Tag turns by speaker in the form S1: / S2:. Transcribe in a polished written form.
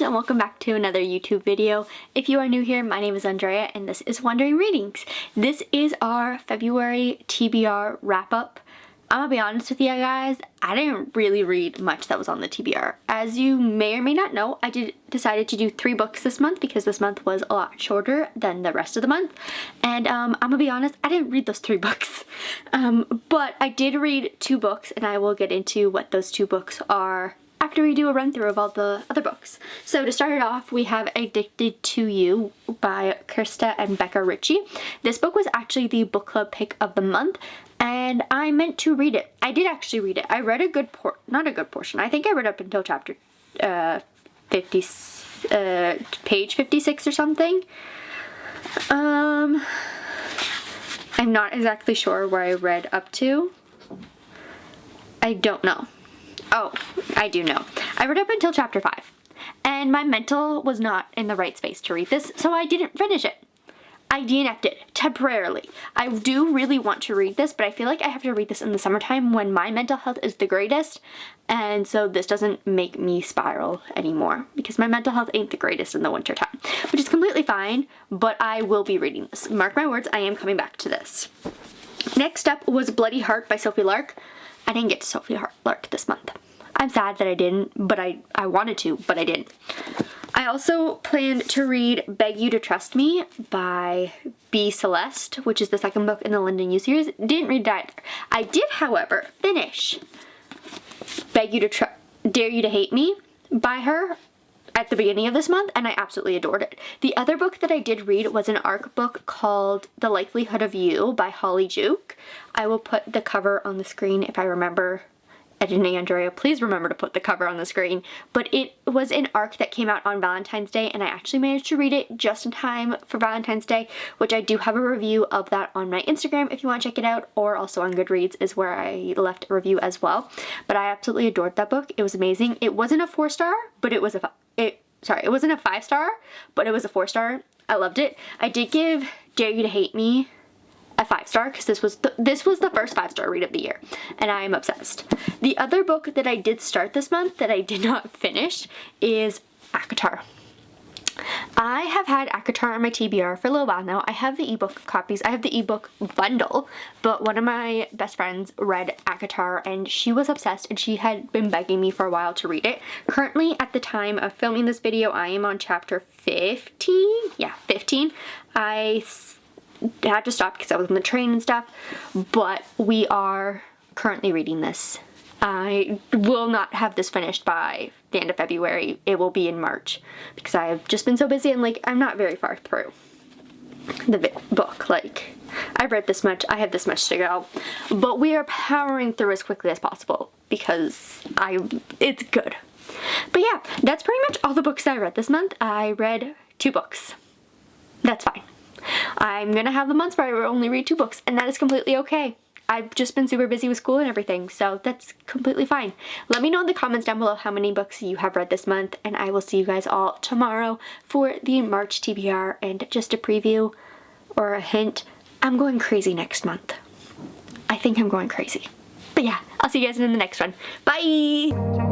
S1: and welcome back to another YouTube video. If you are new here, my name is Andrea and this is Wandering Readings. This is our February TBR wrap-up. I'm gonna be honest with you guys, I didn't really read much that was on the TBR. As you may or may not know, I decided to do 3 books this month because this month was a lot shorter than the rest of the month. And I'm gonna be honest, I didn't read those 3 books. But I did read 2 books, and I will get into what those 2 books are after we do a run through of all the other books. So to start it off, we have Addicted to You by Krista and Becca Ritchie. This book was actually the book club pick of the month, and I meant to read it. I did actually read it. I read a good not a good portion. I think I read up until chapter page 56 or something. I'm not exactly sure where I read up to. I don't know. Oh, I do know. I read up until chapter 5, and my mental was not in the right space to read this, so I didn't finish it. I DNF'd it temporarily. I do really want to read this, but I feel like I have to read this in the summertime when my mental health is the greatest, and so this doesn't make me spiral anymore because my mental health ain't the greatest in the wintertime, which is completely fine, but I will be reading this. Mark my words, I am coming back to this. Next up was Bloody Heart by Sophie Lark. I didn't get to Sophie Lark this month. I'm sad that I didn't, but I wanted to, but I didn't. I also planned to read Beg You to Trust Me by B. Celeste, which is the second book in the London You series. Didn't read it either. I did, however, finish Beg You to Dare You to Hate Me by her at the beginning of this month, and I absolutely adored it. The other book that I did read was an ARC book called The Likelihood of You by Holly Juke. I will put the cover on the screen if I remember. Editing Andrea, please remember to put the cover on the screen. But it was an ARC that came out on Valentine's Day, and I actually managed to read it just in time for Valentine's Day, which I do have a review of that on my Instagram if you want to check it out, or also on Goodreads is where I left a review as well. But I absolutely adored that book. It was amazing. It wasn't a 4-star, but it was it wasn't a 5-star, but it was a 4-star. I loved it. I did give Dare You to Hate Me a 5-star because this was the first 5-star read of the year, and I am obsessed. The other book that I did start this month that I did not finish is ACOTAR. I have had ACOTAR on my TBR for a little while now. I have the ebook copies. I have the ebook bundle, but one of my best friends read ACOTAR and she was obsessed, and she had been begging me for a while to read it. Currently, at the time of filming this video, I am on chapter 15. Yeah, 15. I had to stop because I was on the train and stuff, but we are currently reading this. I will not have this finished by the end of February. It will be in March because I've just been so busy, and like I'm not very far through the book. Like I've read this much, I have this much to go, but we are powering through as quickly as possible because it's good. But yeah, that's pretty much all the books I read this month. I read 2 books. That's fine. I'm gonna have the months where I only read 2 books, and that is completely okay. I've just been super busy with school and everything, so that's completely fine. Let me know in the comments down below how many books you have read this month, and I will see you guys all tomorrow for the March TBR. And just a preview or a hint, I'm going crazy next month. I think I'm going crazy. But yeah, I'll see you guys in the next one. Bye!